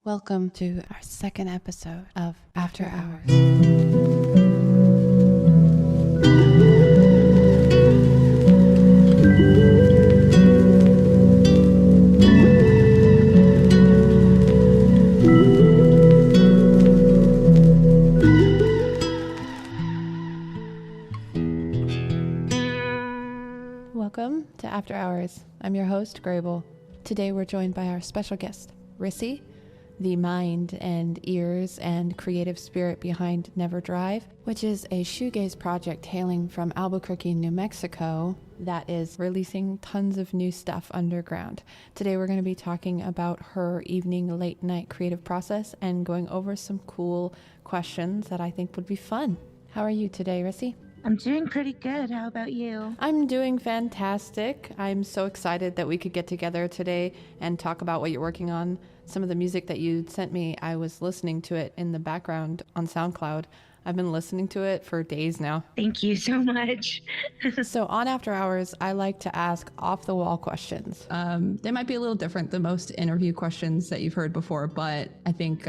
Welcome to our second episode of After Hours. Welcome to After Hours. I'm your host, Grable. Today we're joined by our special guest, Rissy, the mind and ears and creative spirit behind NeverDrive, which is a shoegaze project hailing from Albuquerque, New Mexico, that is releasing tons of new stuff underground. Today we're going to be talking about her evening late night creative process and going over some cool questions that I think would be fun. How are you today, Rissy? I'm doing pretty good. How about you? I'm doing fantastic. I'm so excited that we could get together today and talk about what you're working on. Some of the music that you sent me, I was listening to it in the background on SoundCloud. I've been listening to it for days now. Thank you so much. So on After Hours, I like to ask off-the-wall questions. They might be a little different than most interview questions that you've heard before, but I think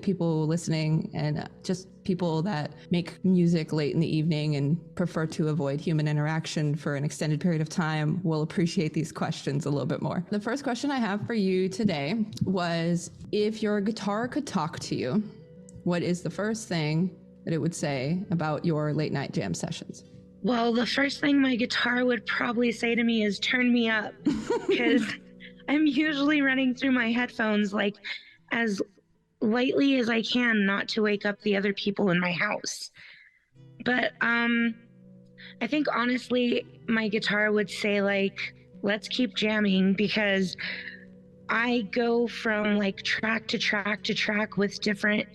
people listening and just people that make music late in the evening and prefer to avoid human interaction for an extended period of time will appreciate these questions a little bit more. The first question I have for you today was, if your guitar could talk to you, what is the first thing that it would say about your late night jam sessions? Well, the first thing my guitar would probably say to me is turn me up, because I'm usually running through my headphones like as lightly as I can, not to wake up the other people in my house. But I think honestly my guitar would say like, let's keep jamming, because I go from like track to track to track with different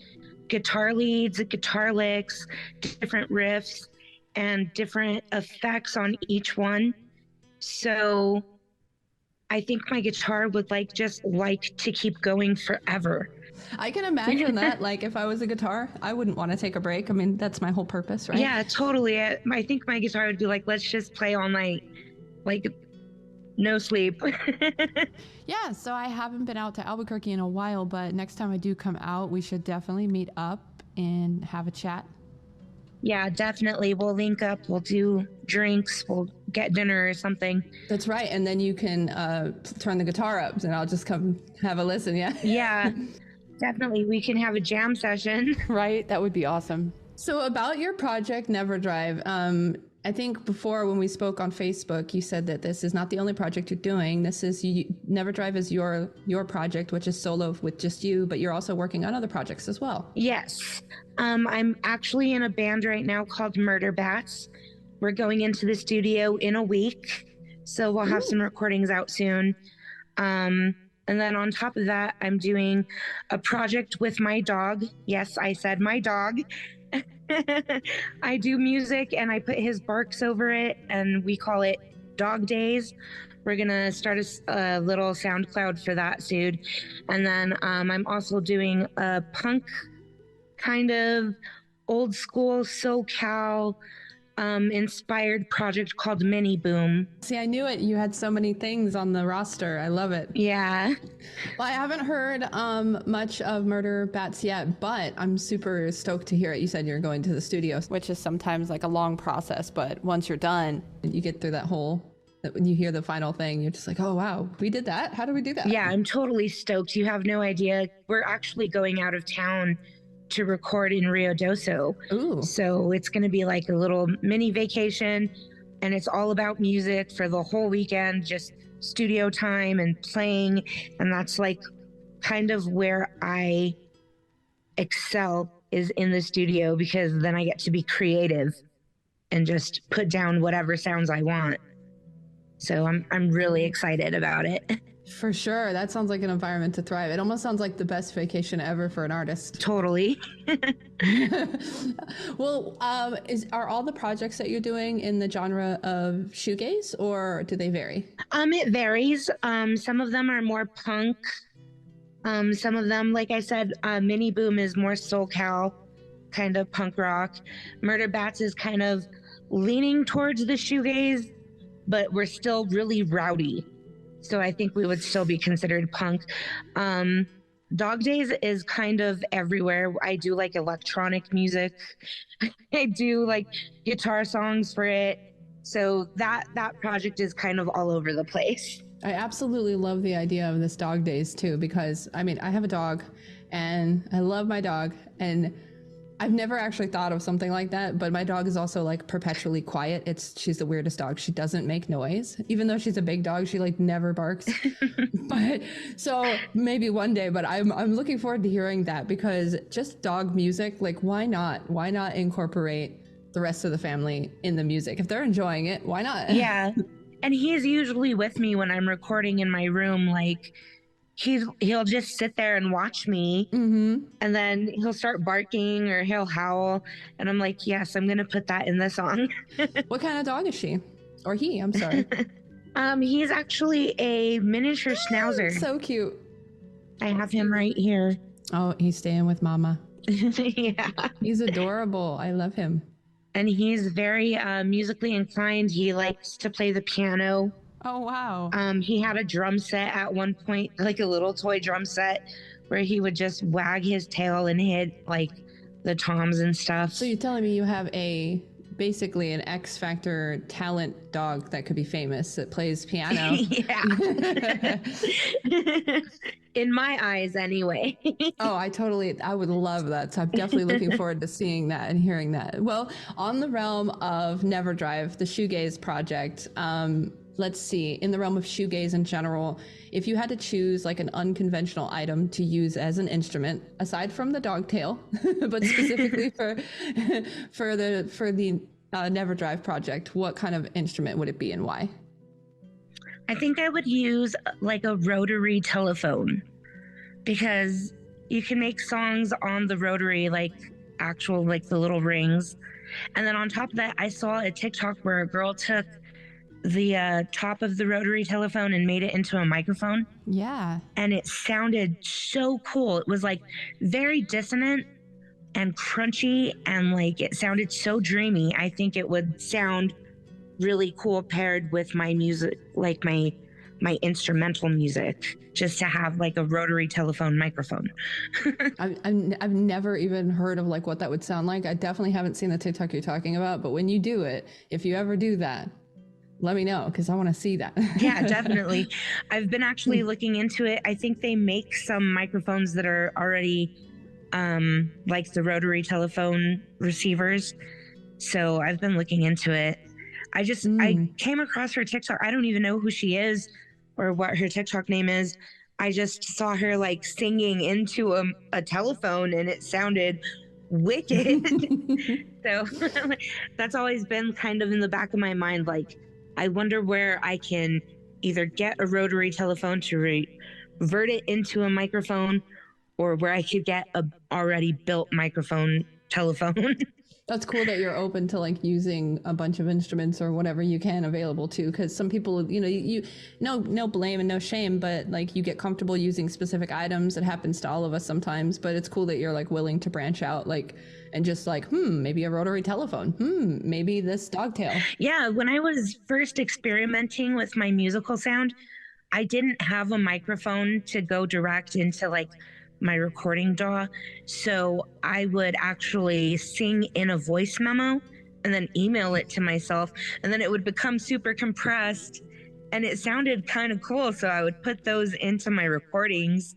guitar leads, guitar licks, different riffs, and different effects on each one. So I think my guitar would just like to keep going forever. I can imagine that. Like, if I was a guitar, I wouldn't want to take a break. I mean, that's my whole purpose, right? Yeah, totally. I think my guitar would be like, let's just play all night. Like, no sleep. Yeah, so I haven't been out to Albuquerque in a while, but next time I do come out, we should definitely meet up and have a chat. Yeah, definitely. We'll link up. We'll do drinks. We'll get dinner or something. That's right. And then you can turn the guitar up and I'll just come have a listen, yeah? Yeah, definitely. We can have a jam session. Right? That would be awesome. So about your project, NeverDrive, I think before when we spoke on Facebook, you said that this is not the only project you're doing. This is NeverDrive is your project, which is solo with just you, but you're also working on other projects as well. Yes. I'm actually in a band right now called Murder Bats. We're going into the studio in a week, so we'll have some recordings out soon. And then on top of that, I'm doing a project with my dog. Yes, I said my dog. I do music and I put his barks over it, and we call it Dog Days. We're gonna start a little SoundCloud for that soon. And then I'm also doing a punk kind of old school SoCal inspired project called Mini Boom. See, I knew it. You had so many things on the roster. I love it. Yeah. Well, I haven't heard much of Murder Bats yet, but I'm super stoked to hear it. You said you're going to the studio, Which is sometimes like a long process, but once you're done, you get through that whole, when you hear the final thing, you're just like, oh, wow, we did that? How did we do that? Yeah, I'm totally stoked. You have no idea. We're actually going out of town to record in Rio Doso. Ooh. So it's going to be like a little mini vacation, and it's all about music for the whole weekend, just studio time and playing. And that's like kind of where I excel, is in the studio, because then I get to be creative and just put down whatever sounds I want. So I'm really excited about it. For sure. That sounds like an environment to thrive. It almost sounds like the best vacation ever for an artist. Totally. Well, are all the projects that you're doing in the genre of shoegaze, or do they vary? It varies. Some of them are more punk. Some of them, like I said, Mini Boom is more SoCal, kind of punk rock. Murder Bats is kind of leaning towards the shoegaze, but we're still really rowdy. So I think we would still be considered punk. Dog Days is kind of everywhere. I do like electronic music. I do like guitar songs for it. So that project is kind of all over the place. I absolutely love the idea of this Dog Days too, because I mean, I have a dog and I love my dog, and I've never actually thought of something like that, but my dog is also like perpetually quiet. She's the weirdest dog. She doesn't make noise. Even though she's a big dog, she like never barks. But so maybe one day, but I'm looking forward to hearing that, because just dog music, like why not? Why not incorporate the rest of the family in the music? If they're enjoying it, why not? Yeah. And he's usually with me when I'm recording in my room. Like he'll just sit there and watch me, and then he'll start barking or he'll howl, and I'm like, yes, I'm gonna put that in the song. What kind of dog is she? Or he? I'm sorry. He's actually a miniature schnauzer. So cute. I have him right here. Oh, he's staying with Mama. Yeah. He's adorable. I love him. And he's very musically inclined. He likes to play the piano. Oh, wow. He had a drum set at one point, like a little toy drum set, where he would just wag his tail and hit like the toms and stuff. So you're telling me you have basically an X Factor talent dog that could be famous, that plays piano. Yeah. In my eyes, anyway. Oh, I would love that. So I'm definitely looking forward to seeing that and hearing that. Well, on the realm of NeverDrive, the shoegaze project, let's see, in the realm of shoegaze in general, if you had to choose like an unconventional item to use as an instrument, aside from the dog tail, but specifically for the NeverDrive project, what kind of instrument would it be and why? I think I would use like a rotary telephone, because you can make songs on the rotary, like actual, like the little rings. And then on top of that, I saw a TikTok where a girl took the top of the rotary telephone and made it into a microphone. Yeah. And it sounded so cool. It was like very dissonant and crunchy, and like it sounded so dreamy. I think it would sound really cool paired with my music, like my instrumental music, just to have like a rotary telephone microphone. I've never even heard of like what that would sound like. I definitely haven't seen the TikTok you're talking about, but when you do it, if you ever do that, let me know, because I want to see that. Yeah, definitely. I've been actually looking into it. I think they make some microphones that are already like the rotary telephone receivers. So I've been looking into it. I came across her TikTok. I don't even know who she is or what her TikTok name is. I just saw her like singing into a telephone, and it sounded wicked. So that's always been kind of in the back of my mind. Like, I wonder where I can either get a rotary telephone to revert it into a microphone, or where I could get a already built microphone telephone. That's cool that you're open to like using a bunch of instruments or whatever you can available to, because some people, you no blame and no shame, but like you get comfortable using specific items. It happens to all of us sometimes, but it's cool that you're like willing to branch out, like, and just like, maybe a rotary telephone, maybe this dog tail. Yeah, when I was first experimenting with my musical sound, I didn't have a microphone to go direct into like my recording DAW. So I would actually sing in a voice memo and then email it to myself, and then it would become super compressed, and it sounded kind of cool. So I would put those into my recordings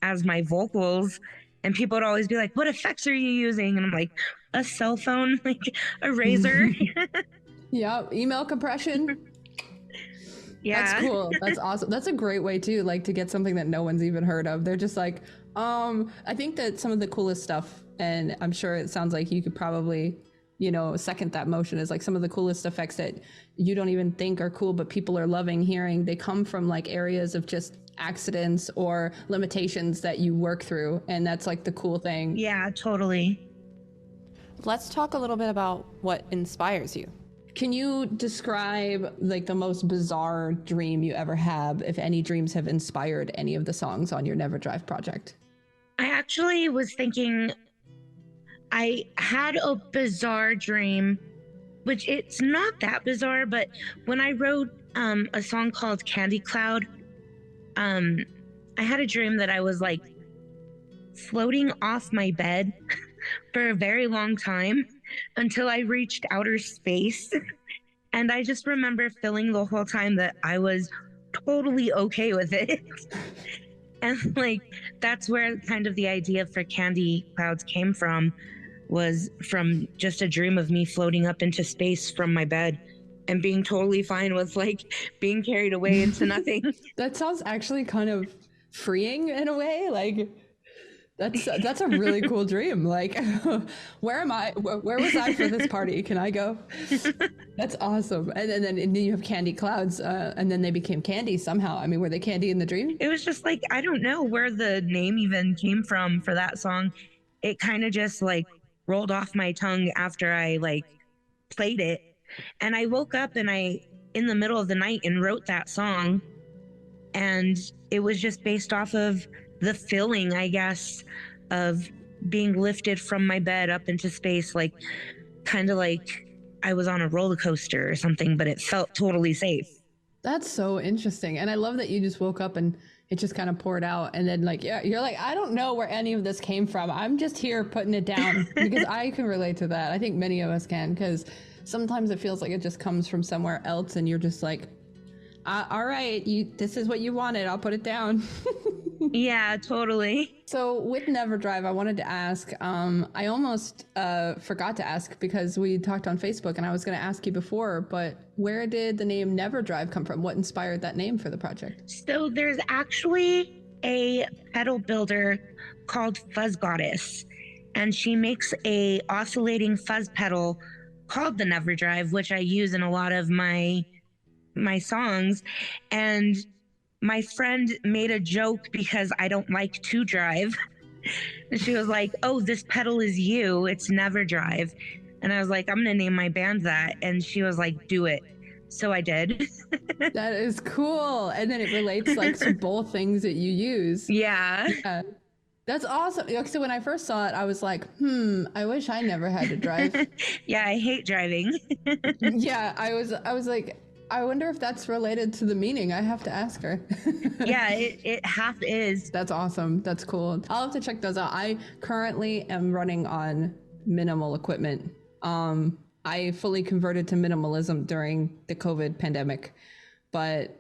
as my vocals, and people would always be like, what effects are you using? And I'm like, a cell phone, like a razor. Yeah, email compression. Yeah. That's cool. That's awesome. That's a great way too, like to get something that no one's even heard of. They're just like, I think that some of the coolest stuff, and I'm sure it sounds like you could probably, second that motion, is like some of the coolest effects that you don't even think are cool, but people are loving hearing. They come from like areas of just accidents or limitations that you work through. And that's like the cool thing. Yeah, totally. Let's talk a little bit about what inspires you. Can you describe like the most bizarre dream you ever had, if any dreams have inspired any of the songs on your NeverDrive project? I actually was thinking, I had a bizarre dream, which it's not that bizarre, but when I wrote a song called Candy Cloud, I had a dream that I was like floating off my bed for a very long time until I reached outer space. And I just remember feeling the whole time that I was totally okay with it. And like, that's where kind of the idea for Candy Clouds came from, was from just a dream of me floating up into space from my bed and being totally fine with like being carried away into nothing. That sounds actually kind of freeing in a way. Like that's a really cool dream. Like, where am I? Where was I for this party? Can I go? That's awesome. And then you have Candy Clouds, and then they became Candy somehow. I mean, were they Candy in the dream? It was just like, I don't know where the name even came from for that song. It kind of just like rolled off my tongue after I like played it. And I woke up and in the middle of the night and wrote that song. And it was just based off of the feeling, I guess, of being lifted from my bed up into space, like kind of like I was on a roller coaster or something, but it felt totally safe. That's so interesting. And I love that you just woke up and it just kind of poured out. And then like, yeah, you're like, I don't know where any of this came from. I'm just here putting it down because I can relate to that. I think many of us can, because sometimes it feels like it just comes from somewhere else and you're just like, all right, this is what you wanted. I'll put it down. Yeah, totally. So with NeverDrive, I wanted to ask, I almost forgot to ask because we talked on Facebook and I was going to ask you before, but where did the name NeverDrive come from? What inspired that name for the project? So there's actually a pedal builder called Fuzz Goddess, and she makes a oscillating fuzz pedal called the NeverDrive, which I use in a lot of my songs. And my friend made a joke because I don't like to drive. And she was like, oh, this pedal is you. It's NeverDrive. And I was like, I'm going to name my band that. And she was like, do it. So I did. That is cool. And then it relates like to both things that you use. Yeah. That's awesome. So when I first saw it, I was like, I wish I never had to drive. Yeah, I hate driving. Yeah, I was like, I wonder if that's related to the meaning. I have to ask her. Yeah, it half is. That's awesome. That's cool. I'll have to check those out. I currently am running on minimal equipment. I fully converted to minimalism during the COVID pandemic, but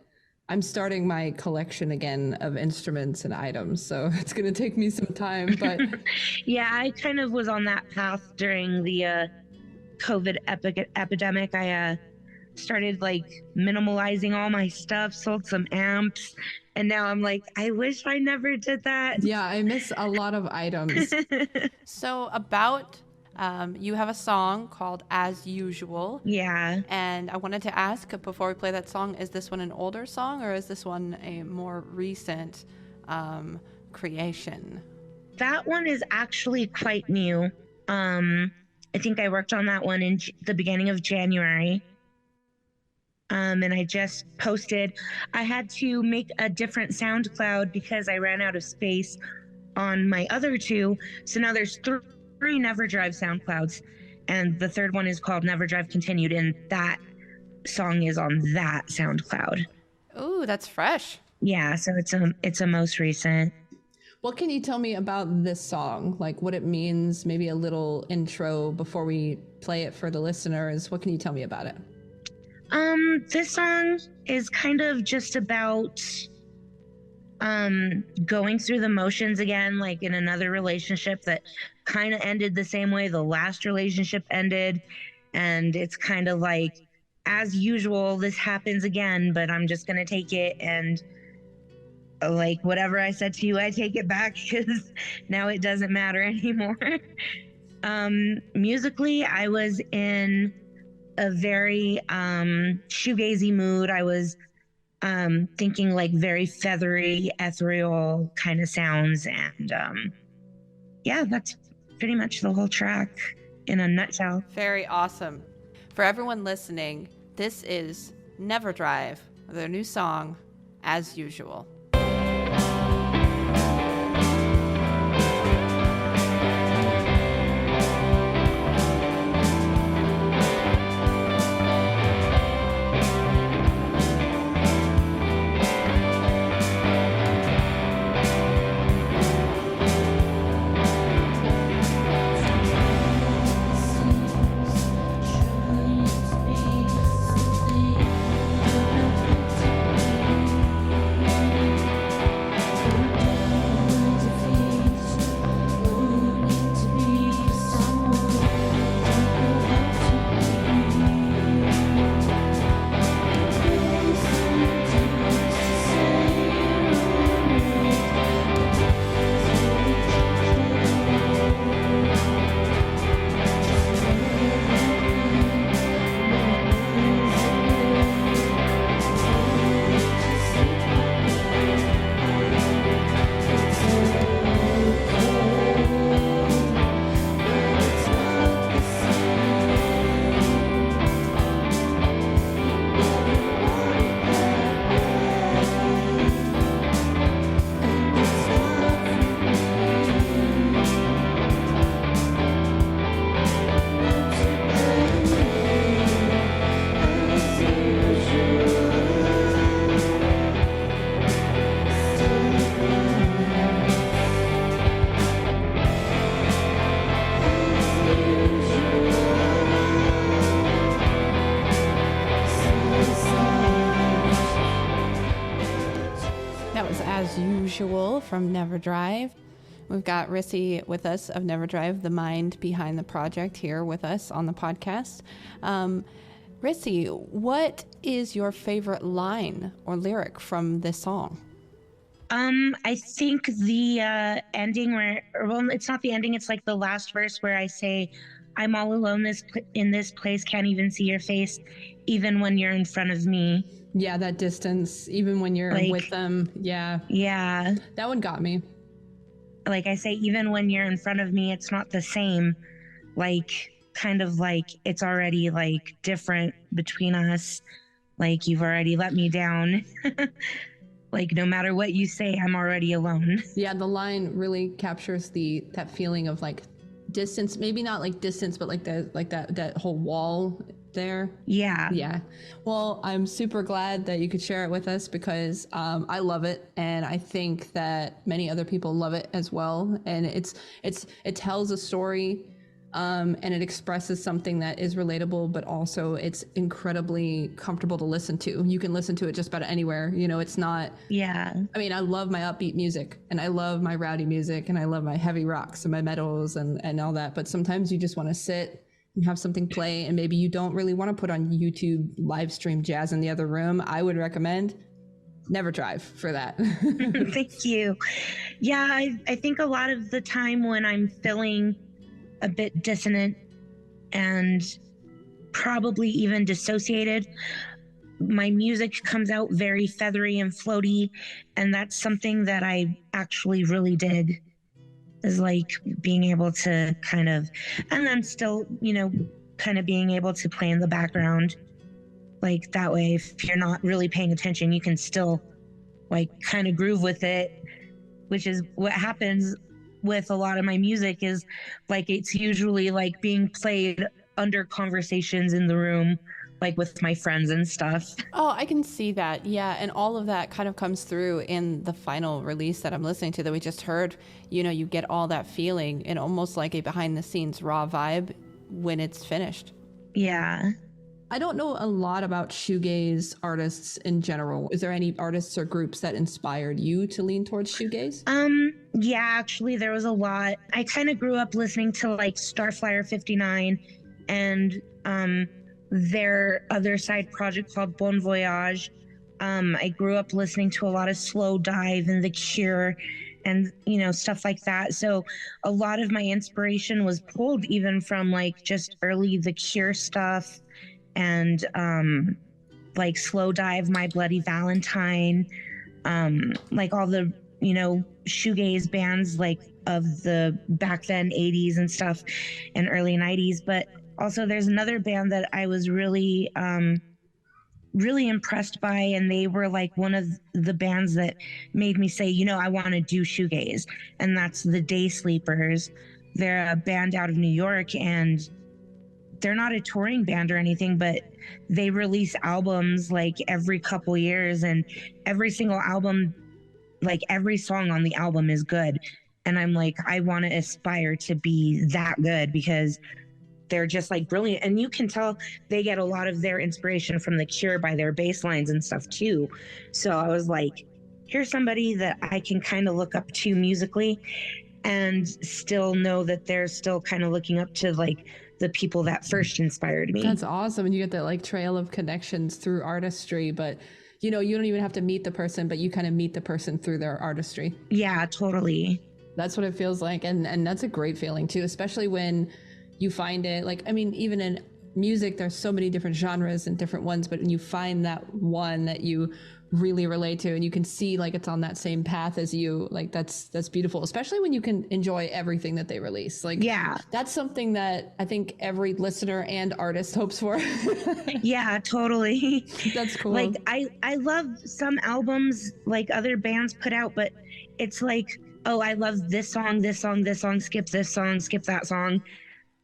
I'm starting my collection again of instruments and items. So it's going to take me some time, but yeah, I kind of was on that path during the COVID epidemic. I started like minimalizing all my stuff, sold some amps, and now I'm like, I wish I never did that. Yeah, I miss a lot of items. So about you have a song called As Usual. Yeah. And I wanted to ask before we play that song, is this one an older song or is this one a more recent creation? That one is actually quite new. I think I worked on that one in the beginning of January. And I just posted. I had to make a different SoundCloud because I ran out of space on my other two. So now there's three NeverDrive SoundClouds, and the third one is called NeverDrive Continued, and that song is on that SoundCloud. Ooh, that's fresh. Yeah, so it's a most recent. What can you tell me about this song? Like what it means, maybe a little intro before we play it for the listeners. What can you tell me about it? This song is kind of just about going through the motions again, like in another relationship that kind of ended the same way the last relationship ended. And it's kind of like, as usual, this happens again, but I'm just going to take it, and like whatever I said to you, I take it back because now it doesn't matter anymore. Musically, I was in a very shoegazy mood. I was thinking like very feathery, ethereal kind of sounds, and yeah, that's pretty much the whole track in a nutshell. Very awesome. For everyone listening, this is NeverDrive, their new song, As Usual. usual, from NeverDrive. We've got Rissy with us of NeverDrive, the mind behind the project, here with us on the podcast. Rissy, what is your favorite line or lyric from this song? I think the ending well, it's not the ending, it's like the last verse where I say, I'm all alone in this place, can't even see your face, even when you're in front of me. Yeah, that distance, even when you're like, with them. Yeah. Yeah. That one got me. Like I say, even when you're in front of me, it's not the same. Like, kind of like it's already like different between us. Like, you've already let me down. Like, no matter what you say, I'm already alone. Yeah, the line really captures that feeling of like distance. Maybe not like distance, but like that whole wall there. Yeah. Well, I'm super glad that you could share it with us, because I love it, and I think that many other people love it as well. And it tells a story, and it expresses something that is relatable, but also it's incredibly comfortable to listen to. You can listen to it just about anywhere. It's not. Yeah. I mean, I love my upbeat music, and I love my rowdy music, and I love my heavy rocks and my metals and all that. But sometimes you just want to sit and have something play, and maybe you don't really want to put on YouTube live stream jazz in the other room. I would recommend NeverDrive for that. Thank you. Yeah, I think a lot of the time when I'm feeling a bit dissonant and probably even dissociated, my music comes out very feathery and floaty, and that's something that I actually really dig. Is like being able to kind of, and then still, kind of being able to play in the background. Like that way, if you're not really paying attention, you can still like kind of groove with it, which is what happens with a lot of my music. Is like, it's usually like being played under conversations in the room, like with my friends and stuff. Oh, I can see that. Yeah. And all of that kind of comes through in the final release that I'm listening to that we just heard. You get all that feeling and almost like a behind the scenes raw vibe when it's finished. Yeah. I don't know a lot about shoegaze artists in general. Is there any artists or groups that inspired you to lean towards shoegaze? Yeah, actually there was a lot. I kind of grew up listening to like Starflyer 59 and their other side project called Bon Voyage. I grew up listening to a lot of Slow Dive and The Cure and, stuff like that. So a lot of my inspiration was pulled even from like just early The Cure stuff and like Slow Dive, My Bloody Valentine, like all the, shoegaze bands like of the back then 80s and stuff and early 90s. But also, there's another band that I was really, really impressed by, and they were like one of the bands that made me say, I want to do shoegaze, and that's the Day Sleepers. They're a band out of New York, and they're not a touring band or anything, but they release albums like every couple years, and every single album, like every song on the album is good. And I'm like, I want to aspire to be that good, because they're just like brilliant. And you can tell they get a lot of their inspiration from The Cure by their bass lines and stuff too. So I was like, here's somebody that I can kind of look up to musically and still know that they're still kind of looking up to like the people that first inspired me. That's awesome. And you get that like trail of connections through artistry, but you don't even have to meet the person, but you kind of meet the person through their artistry. Yeah, totally. That's what it feels like. And that's a great feeling too, especially when you find it, like, I mean, even in music, there's so many different genres and different ones, but when you find that one that you really relate to and you can see like it's on that same path as you, like that's beautiful, especially when you can enjoy everything that they release. Like, yeah, that's something that I think every listener and artist hopes for. Yeah, totally. That's cool. Like I love some albums like other bands put out, but it's like, oh, I love this song, skip this song, skip that song.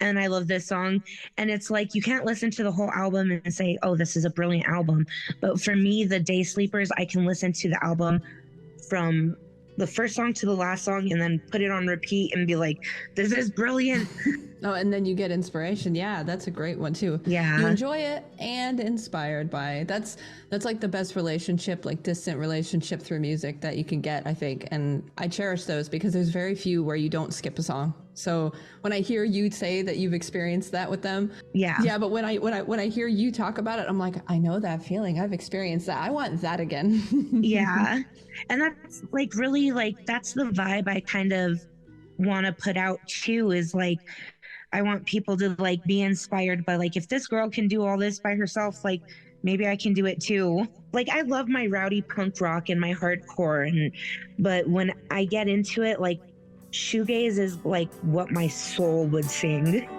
And I love this song. And it's like, you can't listen to the whole album and say, oh, this is a brilliant album. But for me, the Day Sleepers, I can listen to the album from the first song to the last song and then put it on repeat and be like, this is brilliant. Oh, and then you get inspiration. Yeah, that's a great one too. Yeah. You enjoy it and inspired by it. That's like the best relationship, like distant relationship through music that you can get, I think. And I cherish those because there's very few where you don't skip a song. So when I hear you say that you've experienced that with them, yeah. But when I hear you talk about it, I'm like, I know that feeling. I've experienced that. I want that again. Yeah, and that's like really like that's the vibe I kind of want to put out too. Is like I want people to like be inspired by like if this girl can do all this by herself, like maybe I can do it too. Like I love my rowdy punk rock and my hardcore, but when I get into it, like shoegaze is like what my soul would sing.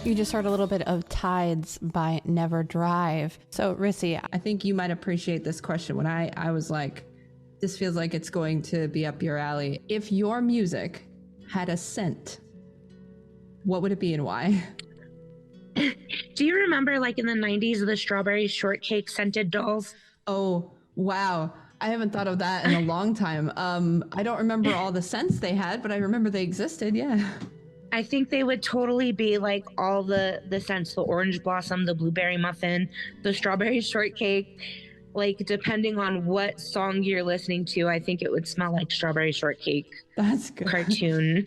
You just heard a little bit of Tides by NeverDrive. So, Rissy, I think you might appreciate this question when I was like, this feels like it's going to be up your alley. If your music had a scent, what would it be and why? Do you remember like in the 90s, the strawberry shortcake scented dolls? Oh, wow. I haven't thought of that in a long time. I don't remember all the scents they had, but I remember they existed. Yeah. I think they would totally be like all the scents, the orange blossom, the blueberry muffin, the strawberry shortcake. Like depending on what song you're listening to, I think it would smell like strawberry shortcake. That's good. Cartoon.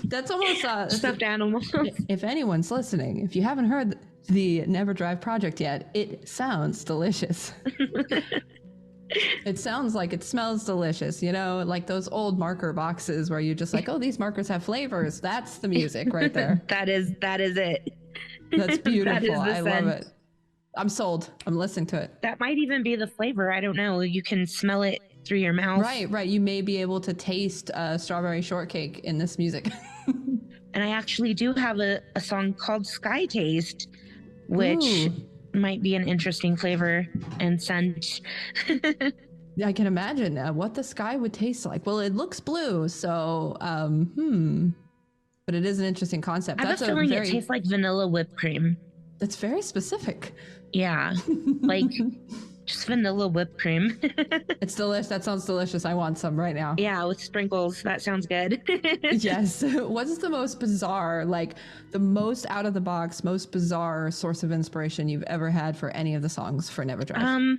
That's almost stuffed animal. If anyone's listening, if you haven't heard the NeverDrive project yet, it sounds delicious. It sounds like it smells delicious, you know, like those old marker boxes where you're just like, oh, these markers have flavors. That's the music right there. That is it. That's beautiful. That is the I scent. love it. I'm sold. I'm listening to it. That might even be the flavor. I don't know. You can smell it through your mouth. Right. You may be able to taste strawberry shortcake in this music. And I actually do have a song called Sky Taste, which... Ooh. Might be an interesting flavor and scent. I can imagine what the sky would taste like. Well, it looks blue, so but it is an interesting concept. I have a feeling it tastes like vanilla whipped cream. That's very specific. Yeah, like just vanilla whipped cream. It's delicious. That sounds delicious. I want some right now. Yeah, with sprinkles. That sounds good. Yes. What's the most bizarre, like the most out of the box, most bizarre source of inspiration you've ever had for any of the songs for NeverDrive?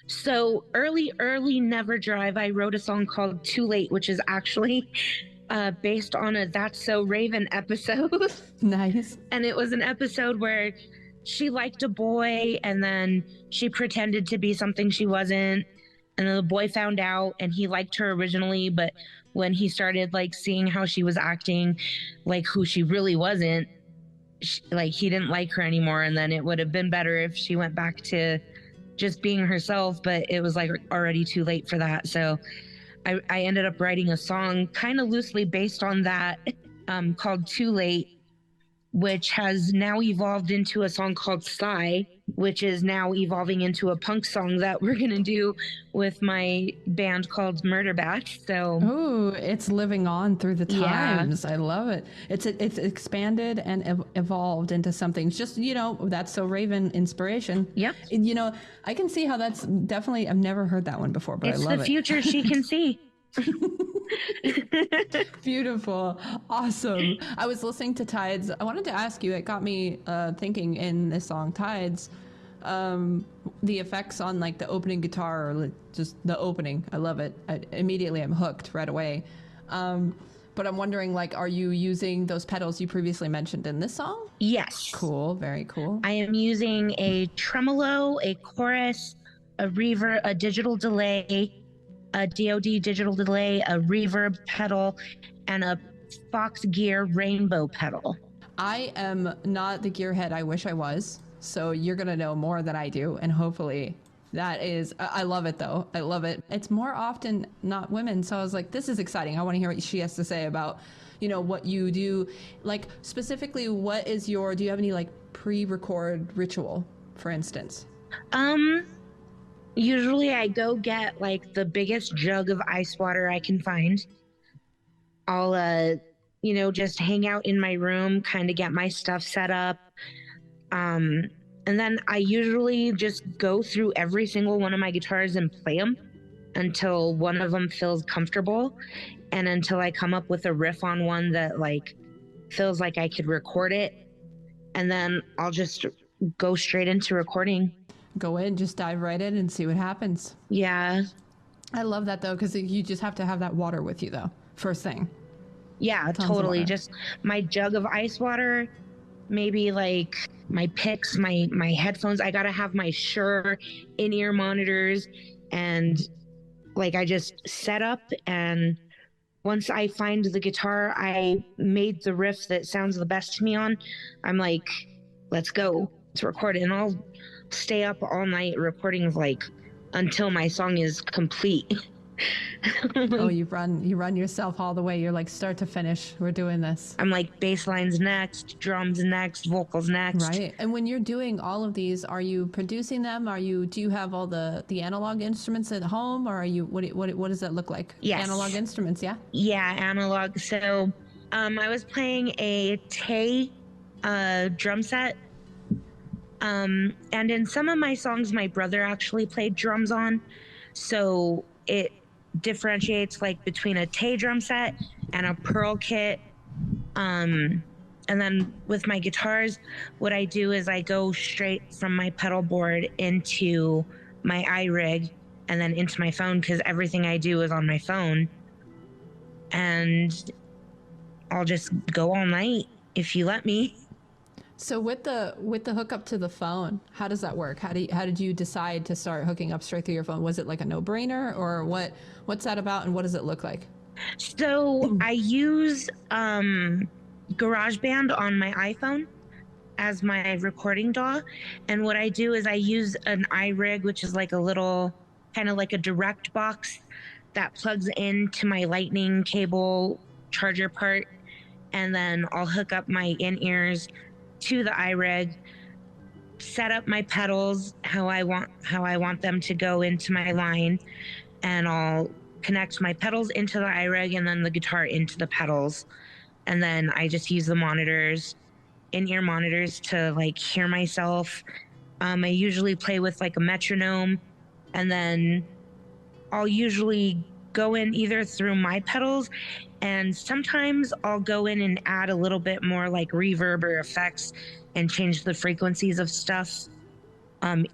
So early NeverDrive, I wrote a song called Too Late, which is actually based on a That's So Raven episode. Nice. And it was an episode where she liked a boy and then she pretended to be something she wasn't. And then the boy found out and he liked her originally, but when he started like seeing how she was acting like who she really wasn't, like he didn't like her anymore. And then it would have been better if she went back to just being herself, but it was like already too late for that. So I ended up writing a song kind of loosely based on that, called Too Late, which has now evolved into a song called Sigh, which is now evolving into a punk song that we're going to do with my band called Murder Bats. So, ooh, it's living on through the times. Yeah. I love it. It's expanded and evolved into something. Just, that's So Raven inspiration. Yep. I can see how that's definitely, I've never heard that one before, but it's I love it. It's the future she can see. Beautiful. Awesome. I was listening to Tides. I wanted to ask you, it got me thinking in this song Tides, the effects on like the opening guitar, or like just the opening. I love it. Immediately I'm hooked right away. But I'm wondering, like, are you using those pedals you previously mentioned in this song? Yes. Cool. Very cool. I am using a tremolo, a chorus, a reverb, a digital delay, a DoD digital delay, a reverb pedal, and a Fox Gear rainbow pedal. I am not the gearhead I wish I was, so you're going to know more than I do, and hopefully that is, I love it though. I love it. It's more often not women, so I was like, this is exciting. I want to hear what she has to say about, what you do. Like, specifically, do you have any like pre-record ritual, for instance? Usually I go get like the biggest jug of ice water I can find. I'll, just hang out in my room, kind of get my stuff set up. And then I usually just go through every single one of my guitars and play them until one of them feels comfortable, and until I come up with a riff on one that like feels like I could record it. And then I'll just go straight into recording. Go in, just dive right in and see what happens. Yeah. I love that though, because you just have to have that water with you though, first thing. Yeah, totally. Just my jug of ice water, maybe like my picks, my headphones. I gotta have my Shure in-ear monitors, and like I just set up, and once I find the guitar I made the riff that sounds the best to me on, I'm like, let's go, let's record it. And I'll stay up all night recording like until my song is complete. Oh, you run yourself all the way. You're like, start to finish, we're doing this. I'm like, bass lines next, drums next, vocals next. Right. And when you're doing all of these, are you producing them? Do you have all the analog instruments at home, or are you, what does that look like? Yes. Analog instruments, yeah? Yeah, analog. So I was playing a Tay drum set. And in some of my songs, my brother actually played drums on. So it differentiates like between a Tay drum set and a Pearl kit. And then with my guitars, what I do is I go straight from my pedal board into my iRig and then into my phone, because everything I do is on my phone. And I'll just go all night if you let me. So with the hookup to the phone, how does that work? How did you decide to start hooking up straight through your phone? Was it like a no-brainer, or what's that about, and what does it look like? So I use GarageBand on my iPhone as my recording DAW, and what I do is I use an iRig, which is like a little kind of like a direct box that plugs into my lightning cable charger part, and then I'll hook up my in-ears to the iRig, set up my pedals how I want them to go into my line, and I'll connect my pedals into the iRig and then the guitar into the pedals. And then I just use the monitors, in-ear monitors, to like hear myself. I usually play with like a metronome, and then I'll usually go in either through my pedals, and sometimes I'll go in and add a little bit more like reverb or effects and change the frequencies of stuff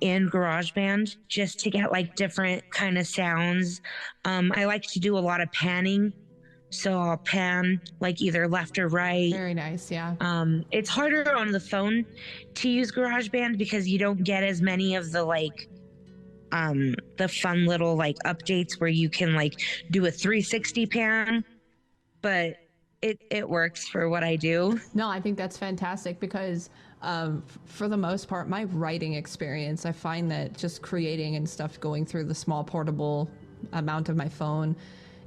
in GarageBand, just to get like different kind of sounds. I like to do a lot of panning, so I'll pan like either left or right. Very nice, yeah. It's harder on the phone to use GarageBand because you don't get as many of the like the fun little like updates where you can like do a 360 pan, but it works for what I do. No, I think that's fantastic because for the most part, my writing experience, I find that just creating and stuff going through the small portable amount of my phone,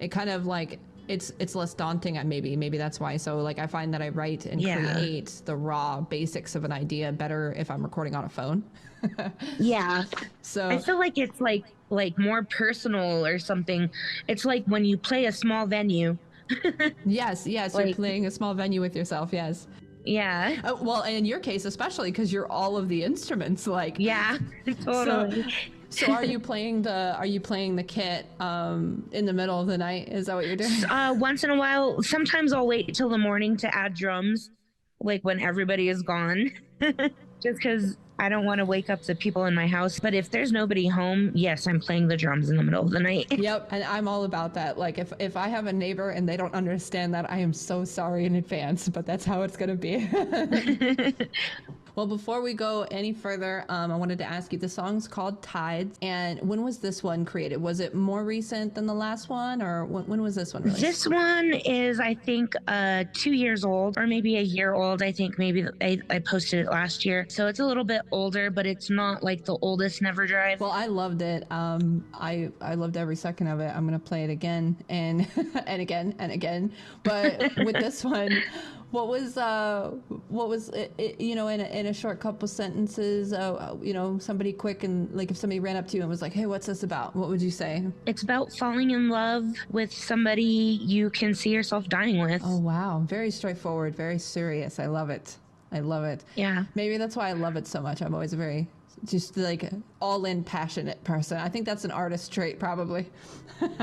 it kind of like it's less daunting. Maybe that's why. So like I find that I write and create the raw basics of an idea better if I'm recording on a phone. Yeah. So I feel like it's like more personal or something. It's like when you play a small venue. yes, like, you're playing a small venue with yourself. Yes. Yeah. Well, and in your case, especially because you're all of the instruments. Like yeah, totally. So are you playing the kit in the middle of the night? Is that what you're doing? Once in a while. Sometimes I'll wait till the morning to add drums, like when everybody is gone, just because I don't want to wake up the people in my house. But if there's nobody home, yes, I'm playing the drums in the middle of the night. Yep, and I'm all about that. Like if I have a neighbor and they don't understand that, I am so sorry in advance, but that's how it's going to be. Well, before we go any further, I wanted to ask you, the song's called Tides, and when was this one created? Was it more recent than the last one, or when was this one released? This one is, I think, 2 years old, or maybe a year old. I think maybe I posted it last year. So it's a little bit older, but it's not like the oldest NeverDrive. Well, I loved it. I loved every second of it. I'm going to play it again and and again and again. But with this one, what was it, you know, in a short couple sentences, you know, somebody quick, and like if somebody ran up to you and was like, hey, what's this about? What would you say? It's about falling in love with somebody you can see yourself dying with. Oh, wow. Very straightforward, very serious. I love it. I love it. Yeah. Maybe that's why I love it so much. I'm always a very just like all in passionate person. I think that's an artist trait probably.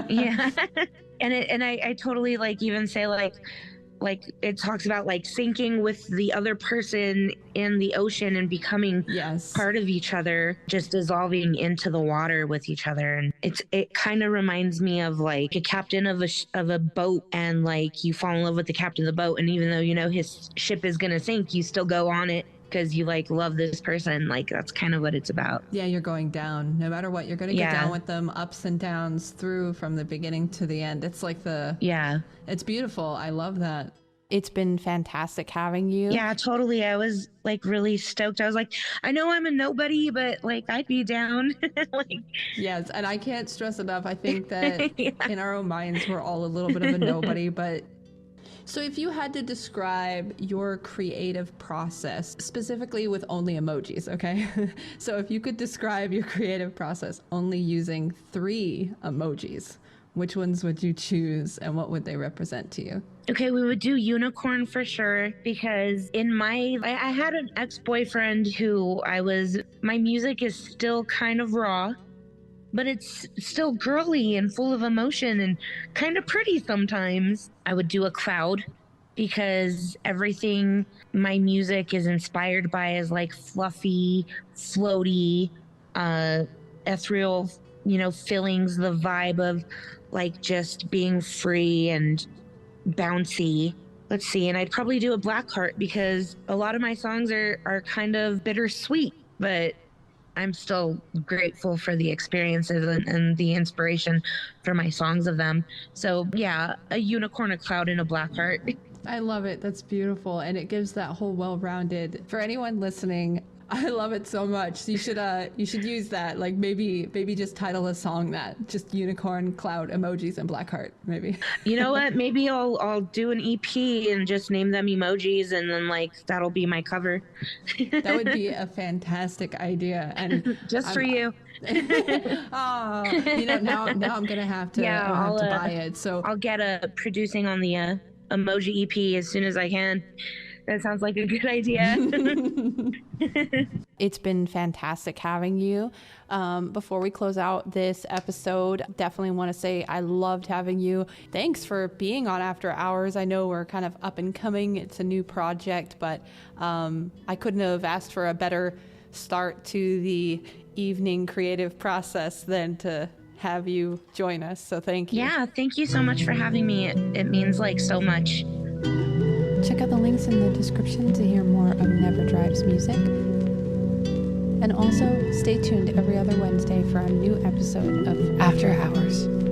Yeah. And I totally like even say like it talks about like sinking with the other person in the ocean and becoming part of each other, just dissolving into the water with each other. And it kind of reminds me of like a captain of a boat, and like you fall in love with the captain of the boat, and even though you know his ship is gonna sink, you still go on it because you like love this person. Like that's kind of what it's about. Yeah, you're going down no matter what. You're going to get down with them, ups and downs through from the beginning to the end. It's like it's beautiful. I love that. It's been fantastic having you. Yeah, totally. I was like really stoked. I was like, I know I'm a nobody, but like I'd be down. Like, yes, and I can't stress enough. I think that in our own minds, we're all a little bit of a nobody, but so if you had to describe your creative process, specifically with only emojis, okay? So if you could describe your creative process only using 3 emojis, which ones would you choose and what would they represent to you? Okay, we would do unicorn for sure, because I had an ex-boyfriend who my music is still kind of raw, but it's still girly and full of emotion and kind of pretty sometimes. I would do a cloud, because everything my music is inspired by is like fluffy, floaty, ethereal, you know, feelings, the vibe of like just being free and bouncy. Let's see, and I'd probably do a black heart, because a lot of my songs are kind of bittersweet, but I'm still grateful for the experiences and the inspiration for my songs of them. So yeah, a unicorn, a cloud, and a black heart. I love it. That's beautiful. And it gives that whole well-rounded, for anyone listening, I love it so much. You should use that. Like maybe just title a song that, just unicorn, cloud, emojis, and black heart. Maybe. You know what? Maybe I'll do an EP and just name them emojis, and then like that'll be my cover. That would be a fantastic idea. And just for you. Oh, you know, now I'm gonna have to have to buy it. So I'll get producing on the emoji EP as soon as I can. That sounds like a good idea. It's been fantastic having you. Before we close out this episode, definitely want to say I loved having you. Thanks for being on After Hours. I know we're kind of up and coming. It's a new project, but I couldn't have asked for a better start to the evening creative process than to have you join us. So thank you. Yeah, thank you so much for having me. It means like so much. Check out the links in the description to hear more of NeverDrive's music. And also, stay tuned every other Wednesday for a new episode of After Hours.